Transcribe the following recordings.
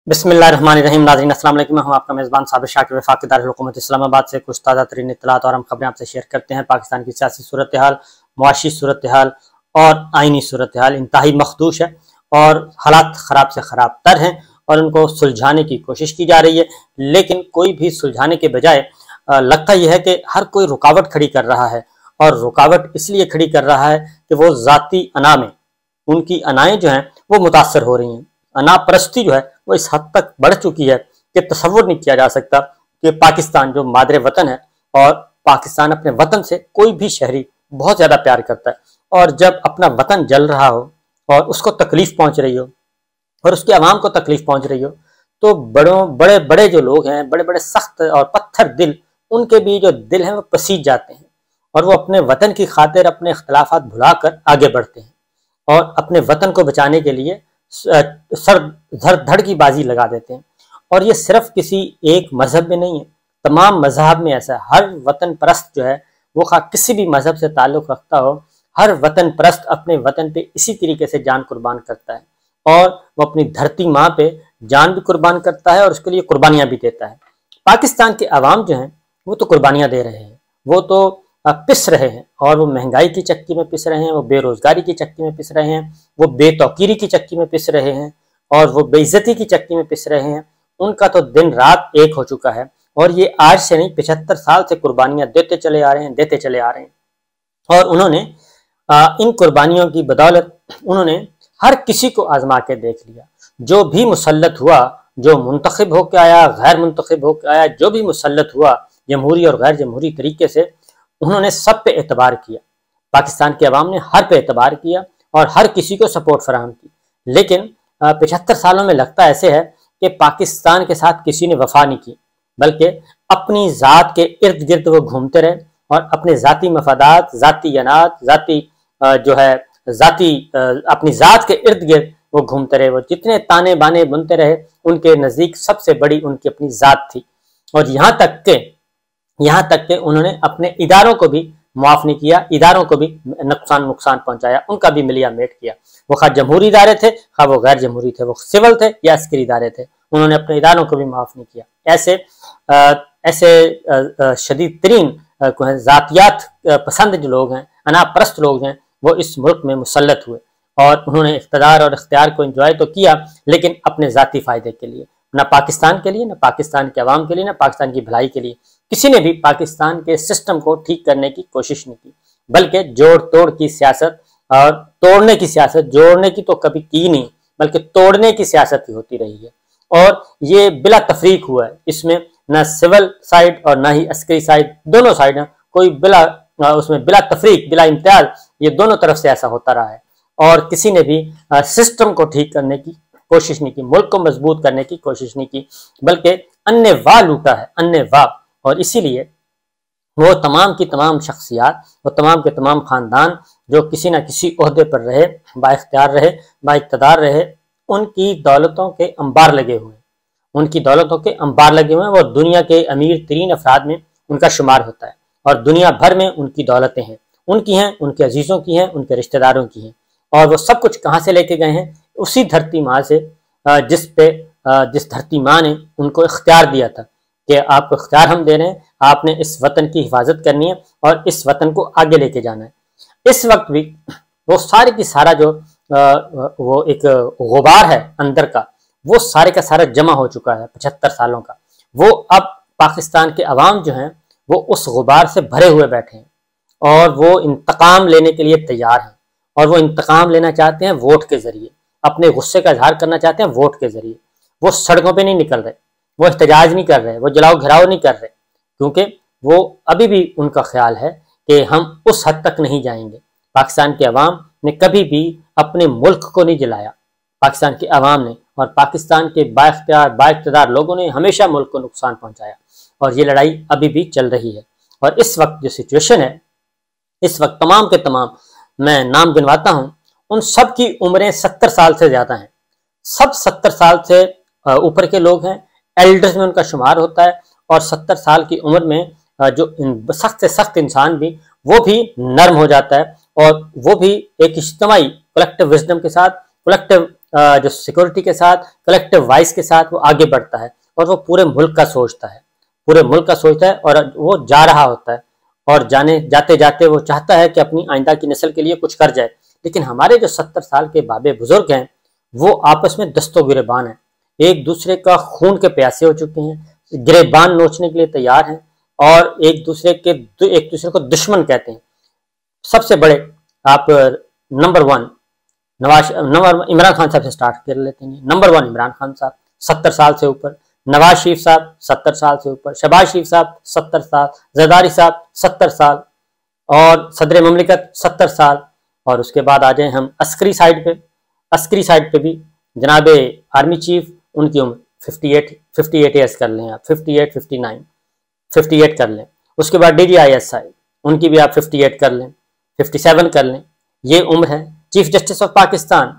बिस्मिल्लाहिर्रहमानिर्रहीम। नाज़रीन अस्सलाम वालेकुम। मैं हूं आपका मेज़बान साबिर शाकिर वफाकी दारुल हुकूमत इस्लामाबाद से कुछ ताज़ा तरीन इत्तलात और हम खबरें आपसे शेयर करते हैं। पाकिस्तान की सियासी सूरत हाल, मुआशी सूरत हाल और आइनी सूरत हाल इंतहाई मखदूश है और हालात ख़राब से ख़राब तर हैं और उनको सुलझाने की कोशिश की जा रही है, लेकिन कोई भी सुलझाने के बजाय लगता यह है कि हर कोई रुकावट खड़ी कर रहा है और रुकावट इसलिए खड़ी कर रहा है कि वो ज़ाती अना में उनकी अनाएँ जो हैं वो मुतासर हो रही हैं। अनापरस्ती जो है वो इस हद तक बढ़ चुकी है कि तसव्वुर नहीं किया जा सकता कि पाकिस्तान जो मादरे वतन है और पाकिस्तान अपने वतन से कोई भी शहरी बहुत ज़्यादा प्यार करता है, और जब अपना वतन जल रहा हो और उसको तकलीफ पहुंच रही हो और उसके अवाम को तकलीफ पहुंच रही हो, तो बड़े बड़े जो लोग हैं, बड़े बड़े सख्त और पत्थर दिल, उनके भी जो दिल हैं वो पसीज जाते हैं और वो अपने वतन की खातिर अपने इख्तलाफात भुलाकर आगे बढ़ते हैं और अपने वतन को बचाने के लिए सर धड़ की बाजी लगा देते हैं। और ये सिर्फ किसी एक मजहब में नहीं है, तमाम मजहब में ऐसा है। हर वतन परस्त जो है वो किसी भी मजहब से ताल्लुक़ रखता हो, हर वतन परस्त अपने वतन पे इसी तरीके से जान कुर्बान करता है और वो अपनी धरती माँ पे जान भी कुर्बान करता है और उसके लिए कुर्बानियाँ भी देता है। पाकिस्तान के अवाम जो हैं वो तो कुर्बानियाँ दे रहे हैं, वो तो पिस रहे हैं और वो महंगाई की चक्की में पिस रहे हैं, वो बेरोजगारी की चक्की में पिस रहे हैं, वो बेतौकीरी की चक्की में पिस रहे हैं और वो बेइज्जती की चक्की में पिस रहे हैं। उनका तो दिन रात एक हो चुका है और ये आज से नहीं 75 साल से कुर्बानियां देते चले आ रहे हैं और उन्होंने इन कुर्बानियों की बदौलत उन्होंने हर किसी को आजमा के देख लिया। जो भी मुसल्लत हुआ, जो मुंतखब होकर आया, गैर मुंतखब होकर आया, जो भी मुसल्लत हुआ जमहूरी और गैर जमहूरी तरीके से, उन्होंने सब पे एतबार किया। पाकिस्तान के अवाम ने हर पे एतबार किया और हर किसी को सपोर्ट फराहम की। लेकिन 75 सालों में लगता ऐसे है कि पाकिस्तान के साथ किसी ने वफा नहीं की, बल्कि अपनी ज़ात के इर्द गिर्द वो घूमते रहे और अपने ज़ाती मफादात, ज़ाती अनात, अपनी ज़ात के इर्द गिर्द वो घूमते रहे। वो जितने ताने बाने बुनते रहे, उनके नज़दीक सबसे बड़ी उनकी अपनी ज़ात थी। और यहाँ तक के उन्होंने अपने इदारों को भी माफ नहीं किया, इदारों को भी नुकसान पहुंचाया, उनका भी मिलिया मेट किया। वो खा जमहूरी इदारे थे, खा वो गैर जमहूरी थे, वो सिविल थे या अस्करी इदारे थे, उन्होंने अपने इदारों को भी माफ नहीं किया। ऐसे शदीद तरीन जातियात पसंद जो लोग हैं, अनापरस्त लोग हैं, वो इस मुल्क में मुसल्लत हुए और उन्होंने इख्तियार और इख्तियार को एंजॉय तो किया, लेकिन अपने ज़ाती फ़ायदे के लिए, ना पाकिस्तान के लिए, ना पाकिस्तान के अवाम के लिए, ना पाकिस्तान की भलाई के लिए। किसी ने भी पाकिस्तान के सिस्टम को ठीक करने की कोशिश नहीं की, बल्कि जोड़ तोड़ की सियासत और तोड़ने की सियासत, जोड़ने की तो कभी की नहीं, बल्कि तोड़ने की सियासत ही होती रही है। और ये बिला तफरीक हुआ है, इसमें न सिविल साइड और ना ही अस्करी साइड, दोनों साइड हैं, कोई उसमें बिला तफरीक, बिला इम्तियाज, ये दोनों तरफ से ऐसा होता रहा है। और किसी ने भी सिस्टम को ठीक करने की कोशिश नहीं की, मुल्क को मजबूत करने की कोशिश नहीं की, बल्कि अन्य वाह लूटा है, अन्य वाह। और इसीलिए वो तमाम की तमाम शख्सियात, वो तमाम के तमाम ख़ानदान जो किसी न किसी ओहदे पर रहे, बाइख्तियार रहे, बाइक़्तिदार रहे, उनकी दौलतों के अंबार लगे हुए हैं, उनकी दौलतों के अंबार लगे हुए हैं। वो दुनिया के अमीर तरीन अफराद में उनका शुमार होता है और दुनिया भर में उनकी दौलतें हैं, उनकी हैं, उनके अजीज़ों की हैं, उनके रिश्तेदारों की हैं। और वो सब कुछ कहाँ से लेके गए हैं? उसी धरती माँ से जिस धरती माँ ने उनको इख्तियार दिया था कि आपको इख्तियार हम दे रहे हैं, आपने इस वतन की हिफाजत करनी है और इस वतन को आगे लेके जाना है। इस वक्त भी वो सारे की सारा जो वो एक गुबार है अंदर का, वो सारे का सारा जमा हो चुका है 75 सालों का। वो अब पाकिस्तान के अवाम जो हैं वो उस गुबार से भरे हुए बैठे हैं और वो इंतकाम लेने के लिए तैयार हैं। और वो इंतकाम लेना चाहते हैं वोट के जरिए, अपने गुस्से का इजहार करना चाहते हैं वोट के जरिए। वो सड़कों पे नहीं निकल रहे, वो एहतजाज नहीं कर रहे, वो जलाओ घिराव नहीं कर रहे, क्योंकि वो अभी भी उनका ख्याल है कि हम उस हद तक नहीं जाएंगे। पाकिस्तान के अवाम ने कभी भी अपने मुल्क को नहीं जलाया, पाकिस्तान के अवाम ने, और पाकिस्तान के बाइख्तियार लोगों ने हमेशा मुल्क को नुकसान पहुंचाया और ये लड़ाई अभी भी चल रही है। और इस वक्त जो सिचुएशन है, इस वक्त तमाम के तमाम, मैं नाम गिनवाता हूँ, उन सब की उम्रें 70 साल से ज़्यादा हैं। सब 70 साल से ऊपर के लोग हैं, एल्डर्स में उनका शुमार होता है। और 70 साल की उम्र में जो सख्त से सख्त इंसान भी, वो भी नर्म हो जाता है और वो भी एक इज्तिमाई कलेक्टिव विजडम के साथ, कलेक्टिव जो सिक्योरिटी के साथ, कलेक्टिव वॉइस के साथ वो आगे बढ़ता है और वो पूरे मुल्क का सोचता है, पूरे मुल्क का सोचता है और वो जा रहा होता है और जाते जाते वो चाहता है कि अपनी आइंदा की नस्ल के लिए कुछ कर जाए। लेकिन हमारे जो 70 साल के बाबे बुजुर्ग हैं वो आपस में दस्तो गिरेबान हैं, एक दूसरे का खून के प्यासे हो चुके हैं, गिरेबान नोचने के लिए तैयार हैं और एक दूसरे को दुश्मन कहते हैं। सबसे बड़े आप नंबर 1 इमरान खान साहब से स्टार्ट कर लेते हैं। नंबर 1 इमरान खान साहब 70 साल से ऊपर, नवाज शरीफ साहब 70 साल से ऊपर, शहबाज शरीफ साहब 70 साल, जरदारी साहब 70 साल और सदर ममलिकत 70 साल। और उसके बाद आ जाए हम अस्करी साइड पे भी जनाब आर्मी चीफ, उनकी उम्र 58 ईयर्स कर लें आप, 58 59 58 कर लें। उसके बाद DGISI उनकी भी आप 58 कर लें, 57 कर लें, ये उम्र है। चीफ जस्टिस ऑफ पाकिस्तान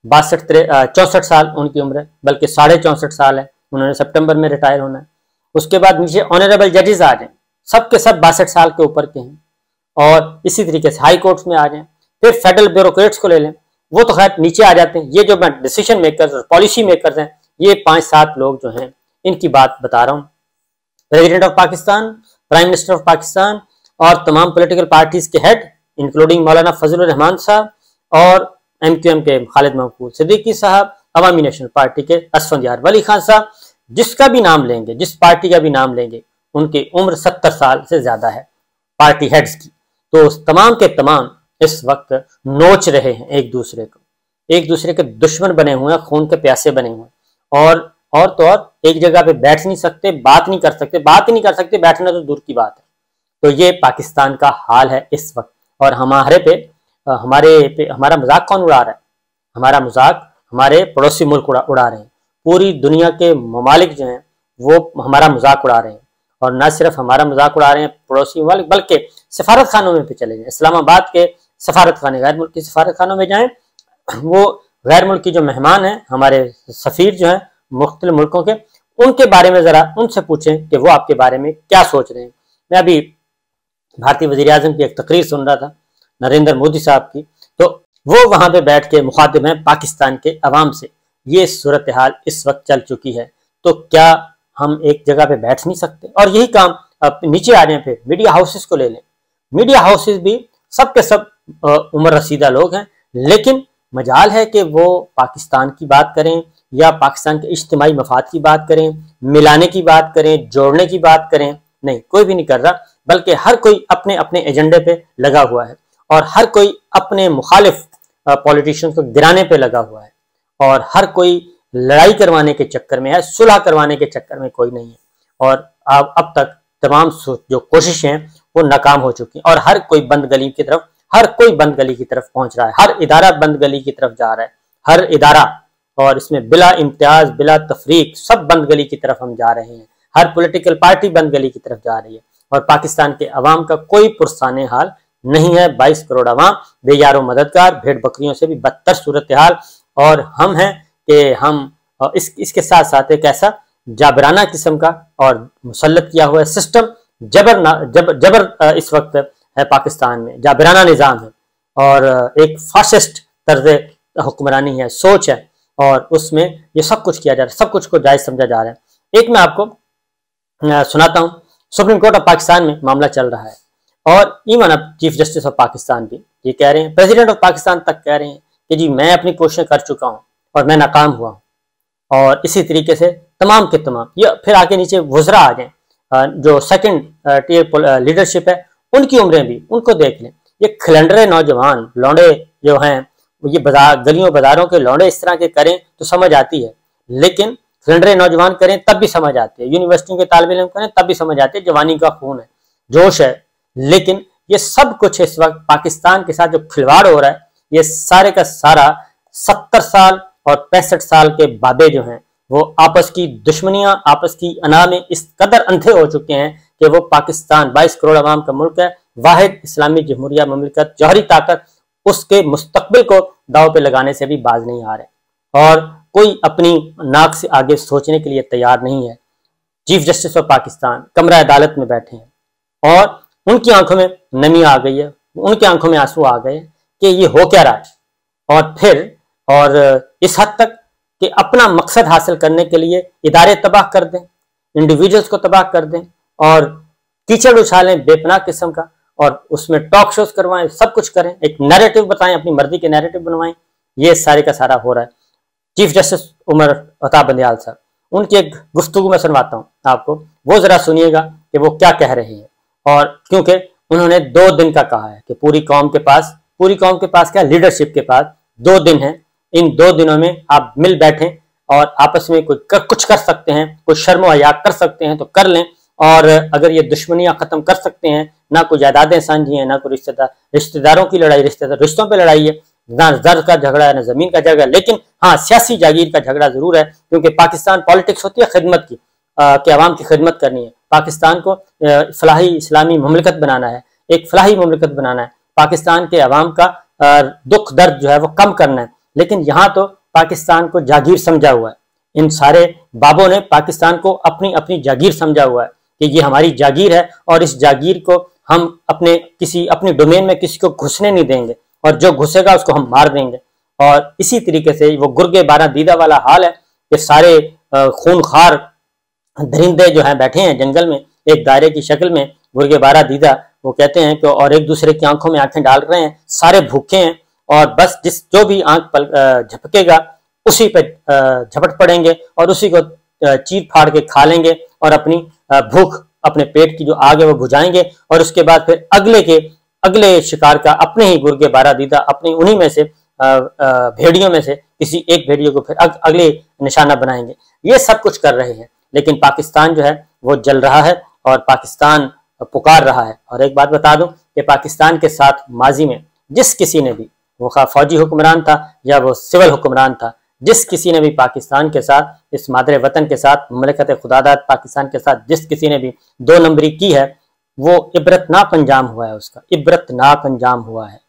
64 साल उनकी उम्र है, बल्कि 64.5 साल है, उन्होंने सितंबर में रिटायर होना है। उसके बाद नीचे ऑनरेबल जजेस आ जाएं, सब के सब 62 साल के ऊपर के हैं। और इसी तरीके से हाई कोर्ट्स में आ जाएं, फिर फेडरल ब्यूरोक्रेट्स को ले लें, वो तो खैर नीचे आ जाते हैं। ये जो मैं डिसीजन मेकर्स और पॉलिसी मेकर्स हैं, ये 5-7 लोग जो हैं इनकी बात बता रहा हूँ। President of Pakistan, prime minister of Pakistan और तमाम पॉलिटिकल पार्टीज के हेड इंक्लूडिंग मौलाना फजलुर रहमान साहब और MQM के खालिद महमूद सिद्दीकी साहब, अवामी नेशनल पार्टी के असफंदियार वली खान साहब, जिसका भी नाम लेंगे, जिस पार्टी का भी नाम लेंगे, उनकी उम्र 70 साल से ज्यादा है पार्टी हेड्स की। तो तमाम के तमाम इस वक्त नोच रहे हैं एक दूसरे के दुश्मन बने हुए हैं, खून के प्यासे बने हुए हैं और तो और एक जगह पे बैठ नहीं सकते, बात ही नहीं कर सकते, बैठना तो दूर की बात है। तो ये पाकिस्तान का हाल है इस वक्त। और हमारा मजाक कौन उड़ा रहा है? हमारा मजाक हमारे पड़ोसी मुल्क उड़ा रहे हैं। पूरी दुनिया के ममालिक जो हैं वो हमारा मजाक उड़ा रहे हैं, और न सिर्फ हमारा मजाक उड़ा रहे हैं पड़ोसी ममालिक, बल्कि सफारत खानों में पे चले जाएं, इस्लामाबाद के सफारत खाने, गैर मुल्क की सफारत खानों में जाएं, वो गैर मुल्क की जो मेहमान हैं, हमारे सफीर जो हैं मुख्तलिफ मुल्कों के, उनके बारे में जरा उनसे पूछें कि वो आपके बारे में क्या सोच रहे हैं। मैं अभी भारतीय वजीर आजम की एक तकरीर सुन रहा था, नरेंद्र मोदी साहब की, तो वो वहां पे बैठ के मुखातिब हैं पाकिस्तान के अवाम से। ये सूरत हाल इस वक्त चल चुकी है, तो क्या हम एक जगह पे बैठ नहीं सकते? और यही काम नीचे आ जाए, फिर मीडिया हाउसेस को ले लें। मीडिया हाउसेस भी सब के सब उम्र रसीदा लोग हैं, लेकिन मजाल है कि वो पाकिस्तान की बात करें या पाकिस्तान के इज्तिमाई मफाद की बात करें, मिलाने की बात करें, जोड़ने की बात करें, नहीं, कोई भी नहीं कर रहा। बल्कि हर कोई अपने अपने एजेंडे पे लगा हुआ है और हर कोई अपने मुखालिफ पॉलिटिशियंस को गिराने पे लगा हुआ है, और हर कोई लड़ाई करवाने के चक्कर में है, सुलह करवाने के चक्कर में कोई नहीं है। और अब तक तमाम जो कोशिशें हैं वो नाकाम हो चुकी हैं, और हर कोई बंद गली की तरफ पहुंच रहा है, हर इदारा बंद गली की तरफ जा रहा है, हर इदारा, और इसमें बिला इम्तियाज बिला तफरीक सब बंद गली की तरफ हम जा रहे हैं। हर पॉलिटिकल पार्टी बंद गली की तरफ जा रही है, और पाकिस्तान के अवाम का कोई पुरसाने हाल नहीं है। 22 करोड़ अवाम बेयारो मददगार, भेड़ बकरियों से भी बदतर सूरत हाल। और हम हैं कि हम इसके साथ साथ एक ऐसा जाबराना किस्म का और मुसल्लत किया हुआ सिस्टम, जबर इस वक्त है पाकिस्तान में, जाबराना निज़ाम है और एक फासिस्ट तर्ज हुक्मरानी है, सोच है, और उसमें ये सब कुछ किया जा रहा है, सब कुछ को जायज समझा जा रहा है। एक मैं आपको सुनाता हूँ, सुप्रीम कोर्ट ऑफ पाकिस्तान में मामला चल रहा है, और इवन अब चीफ जस्टिस ऑफ पाकिस्तान भी ये कह रहे हैं, प्रेसिडेंट ऑफ पाकिस्तान तक कह रहे हैं कि जी मैं अपनी कोशिशें कर चुका हूँ और मैं नाकाम हुआ हूँ। और इसी तरीके से तमाम के तमाम, ये फिर आके नीचे वुज़रा आ जाए, जो सेकंड टियर लीडरशिप है, उनकी उम्रें भी उनको देख लें। ये खिलंडरे नौजवान लौंडे जो हैं, ये गलियों बाजारों के लौंडे इस तरह के करें तो समझ आती है, लेकिन खिलंडरे नौजवान करें तब भी समझ आती है, यूनिवर्सिटियों के तालिब इल्म करें तब भी समझ आती है, जवानी का खून है, जोश है। लेकिन ये सब कुछ इस वक्त पाकिस्तान के साथ जो खिलवाड़ हो रहा है, ये सारे का सारा 70 साल और 65 साल के बाबे जो हैं वो आपस की दुश्मनियां, आपस की अना में इस कदर अंधे हो चुके हैं कि वो पाकिस्तान 22 करोड़ अवाम का मुल्क है, वाहिद इस्लामी जमहूरिया ममलिकत, जौहरी ताकत, उसके मुस्तकबिल को दाव पे लगाने से भी बाज नहीं आ रहे, और कोई अपनी नाक से आगे सोचने के लिए तैयार नहीं है। चीफ जस्टिस ऑफ पाकिस्तान कमरा अदालत में बैठे हैं और उनकी आंखों में नमी आ गई है, उनकी आंखों में आंसू आ गए कि ये हो क्या रहा है। और फिर और इस हद तक कि अपना मकसद हासिल करने के लिए इदारे तबाह कर दें, इंडिविजुअल्स को तबाह कर दें और कीचड़ उछालें बेपनाह किस्म का, और उसमें टॉक शोज करवाएं, सब कुछ करें, एक नैरेटिव बताएं, अपनी मर्जी के नैरेटिव बनवाएं। ये सारे का सारा हो रहा है। चीफ जस्टिस उमर अता बंदियाल साहब, उनकी एक गुफ्तगू में सुनवाता हूँ आपको, वो जरा सुनिएगा कि वो क्या कह रहे हैं। और क्योंकि उन्होंने 2 दिन का कहा है कि पूरी कौम के पास क्या, लीडरशिप के पास 2 दिन है, इन 2 दिनों में आप मिल बैठें और आपस में कुछ कर सकते हैं, कोई शर्म हया कर सकते हैं तो कर लें, और अगर ये दुश्मनियां खत्म कर सकते हैं, ना कोई जायदादें साझी हैं, ना कोई रिश्तेदारों की लड़ाई, रिश्तों पे लड़ाई है, ना जर का झगड़ा है, ना जमीन का झगड़ा, लेकिन हाँ सियासी जागीर का झगड़ा जरूर है, क्योंकि पाकिस्तान पॉलिटिक्स होती है खिदमत की, कि अवाम की खिदमत करनी है, पाकिस्तान को फलाही इस्लामी मुमलिकत बनाना है, एक फलाही मुमलिकत बनाना है, पाकिस्तान के अवाम का दुख दर्द जो है वो कम करना है। लेकिन यहाँ तो पाकिस्तान को जागीर समझा हुआ है, इन सारे बाबों ने पाकिस्तान को अपनी अपनी जागीर समझा हुआ है कि ये हमारी जागीर है और इस जागीर को हम अपनी डोमेन में किसी को घुसने नहीं देंगे, और जो घुसेगा उसको हम मार देंगे। और इसी तरीके से वो गुर्गे बारह दीदा वाला हाल है कि सारे खूनखार दरिंदे जो हैं बैठे हैं जंगल में एक दायरे की शक्ल में, गुर्गे बारह दीदा, वो कहते हैं कि और एक दूसरे की आंखों में आंखें डाल रहे हैं, सारे भूखे हैं और बस जो भी आंख झपकेगा उसी पे झपट पड़ेंगे और उसी को चीर फाड़ के खा लेंगे और अपनी भूख, अपने पेट की जो आग है वो बुझाएंगे, और उसके बाद फिर अगले शिकार का अपने ही गुर्गे बारह दीदा अपनी उन्हीं में से भेड़ियों में से किसी एक भेड़ियों को फिर अगले निशाना बनाएंगे। ये सब कुछ कर रहे हैं, लेकिन पाकिस्तान जो है वो जल रहा है और पाकिस्तान पुकार रहा है। और एक बात बता दूं कि पाकिस्तान के साथ माजी में जिस किसी ने भी, वो खा फौजी हुक्मरान था या वो सिविल हुक्मरान था, जिस किसी ने भी पाकिस्तान के साथ, इस मादरे वतन के साथ, मुमलिकत खुदादाद पाकिस्तान के साथ जिस किसी ने भी 2 नंबरी की है, वो इबरतनाक अंजाम हुआ है, उसका इबरतनाक अंजाम हुआ है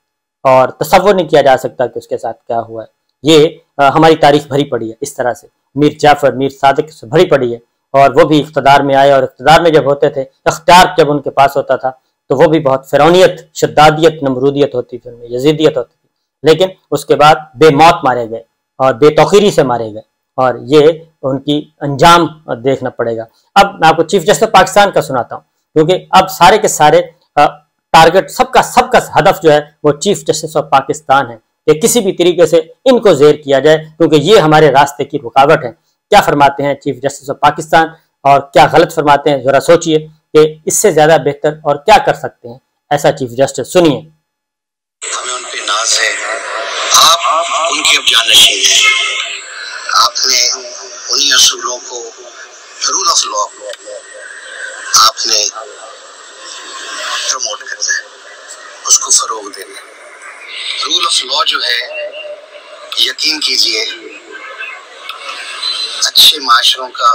और तसव्वुर नहीं किया जा सकता कि उसके साथ क्या हुआ है। ये हमारी तारीख भरी पड़ी है इस तरह से, मीर जाफर, मीर सादिक से भरी पड़ी है, और वो भी इख्तिदार में आए और इख्तिदार में जब होते थे, इख्तियार जब उनके पास होता था तो वो भी बहुत फिरौनियत, शद्दादियत, नमरूदियत होती थी उनमें, यजीदियत होती थी, लेकिन उसके बाद बेमौत मारे गए और बेतौकीरी से मारे गए, और ये उनकी अंजाम देखना पड़ेगा। अब मैं आपको चीफ जस्टिस पाकिस्तान का सुनाता हूँ, क्योंकि अब सारे के सारे टारगेट, सबका हदफ जो है वो चीफ जस्टिस ऑफ पाकिस्तान है कि किसी भी तरीके से इनको जेर किया जाए, क्योंकि ये हमारे रास्ते की रुकावट है। क्या फरमाते हैं चीफ जस्टिस ऑफ पाकिस्तान और क्या गलत फरमाते हैं, जरा सोचिए कि इससे ज्यादा बेहतर और क्या कर सकते हैं ऐसा चीफ जस्टिस। सुनिए। हमें उन पे नाज है, आप उनके अब जानशीन हैं, आपने उन्हीं असूलों को, रूल ऑफ लॉ को आपने प्रमोट करना है, उसको फरोग देना है। रूल ऑफ लॉ जो है, यकीन कीजिए, अच्छे माशरों का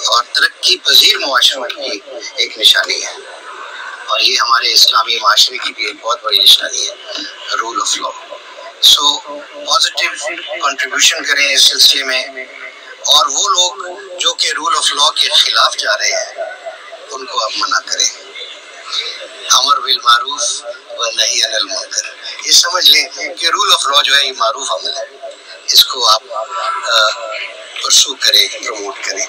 और तरक्की पजीर माशरों की एक निशानी है, और ये हमारे इस्लामी माशरे की भी एक बहुत बड़ी निशानी है, rule of law. So positive contribution करें इस सिलसिले में, और वो लोग जो कि रूल ऑफ लॉ के खिलाफ जा रहे हैं उनको आप मना करें। अमर बिल मारूफ व नही अनिल मुनकर, ये समझ लें कि रूल ऑफ लॉ जो है ये मारूफ अमल है, इसको आप परसू करें, प्रमोट करें।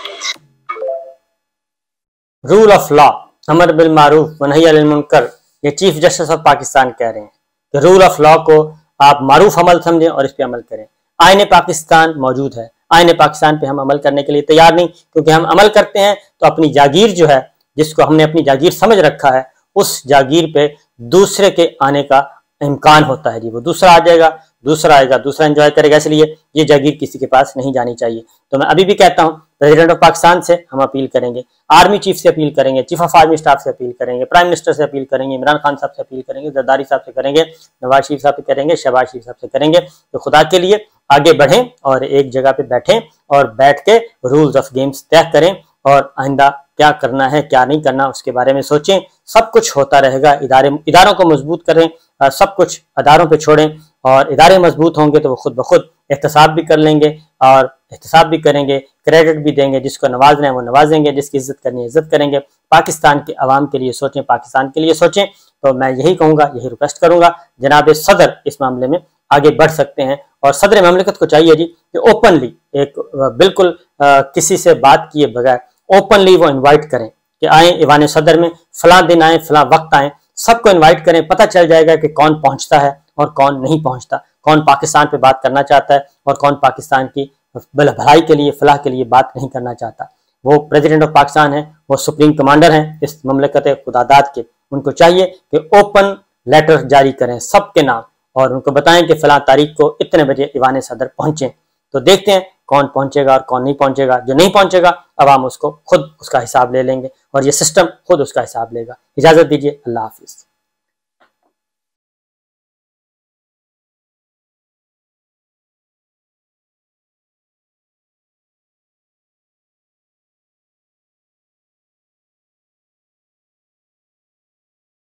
रूल ऑफ लॉ, अमर बिल मारूफ व नही अनिल मुनकर, ये चीफ जस्टिस ऑफ पाकिस्तान कह रहे हैं कि रूल ऑफ लॉ को आप मारूफ अमल समझें और इस पे अमल करें। आईने पाकिस्तान मौजूद है, आईने पाकिस्तान पे हम अमल करने के लिए तैयार नहीं, क्योंकि हम अमल करते हैं तो अपनी जागीर जो है, जिसको हमने अपनी जागीर समझ रखा है, उस जागीर पे दूसरे के आने का इम्कान होता है जी। वो दूसरा आ जाएगा, दूसरा आएगा, दूसरा एंजॉय करेगा, इसलिए ये जागीर किसी के पास नहीं जानी चाहिए। तो मैं अभी भी कहता हूँ, प्रेसिडेंट ऑफ पाकिस्तान से हम अपील करेंगे, आर्मी चीफ से अपील करेंगे, चीफ ऑफ आर्मी स्टाफ से अपील करेंगे, प्राइम मिनिस्टर से अपील करेंगे, इमरान खान साहब से अपील करेंगे, जरदारी साहब से करेंगे, नवाज शरीफ साहब से करेंगे, शहबाज शरीफ साहब से करेंगे, तो खुदा के लिए आगे बढ़ें और एक जगह पे बैठें और बैठ के रूल्स ऑफ गेम्स तय करें और आइंदा क्या करना है क्या नहीं करना उसके बारे में सोचें। सब कुछ होता रहेगा, इदारों को मजबूत करें, सब कुछ अदारों पे छोड़ें, और इदारे मजबूत होंगे तो वो खुद ब खुद एहतसाब भी कर लेंगे और एहतसाब भी करेंगे, क्रेडिट भी देंगे, जिसको नवाजना है वो नवाजेंगे, जिसकी इज्जत करनी है इज्जत करेंगे। पाकिस्तान के अवाम के लिए सोचें, पाकिस्तान के लिए सोचें। तो मैं यही कहूँगा, यही रिक्वेस्ट करूँगा, जनाब सदर इस मामले में आगे बढ़ सकते हैं और सदर ममलिकत को चाहिए जी कि ओपनली एक बिल्कुल किसी से बात किए बगैर ओपनली वो इनवाइट करें कि आए ईवान सदर में, फलां दिन आए, फलां वक्त आए, सबको इनवाइट करें। पता चल जाएगा कि कौन पहुंचता है और कौन नहीं पहुंचता, कौन पाकिस्तान पे बात करना चाहता है और कौन पाकिस्तान की भलाई के लिए, फलाह के लिए बात नहीं करना चाहता। वो प्रेसिडेंट ऑफ पाकिस्तान है, वो सुप्रीम कमांडर हैं इस ममलकत खुदादाद के। उनको चाहिए कि ओपन लेटर जारी करें सबके नाम और उनको बताएं कि फलां तारीख को इतने बजे ईवान सदर पहुंचे। तो देखते हैं कौन पहुंचेगा और कौन नहीं पहुंचेगा। जो नहीं पहुंचेगा अवाम उसको खुद उसका हिसाब ले लेंगे और ये सिस्टम खुद उसका हिसाब लेगा। इजाजत दीजिए, अल्लाह हाफिज।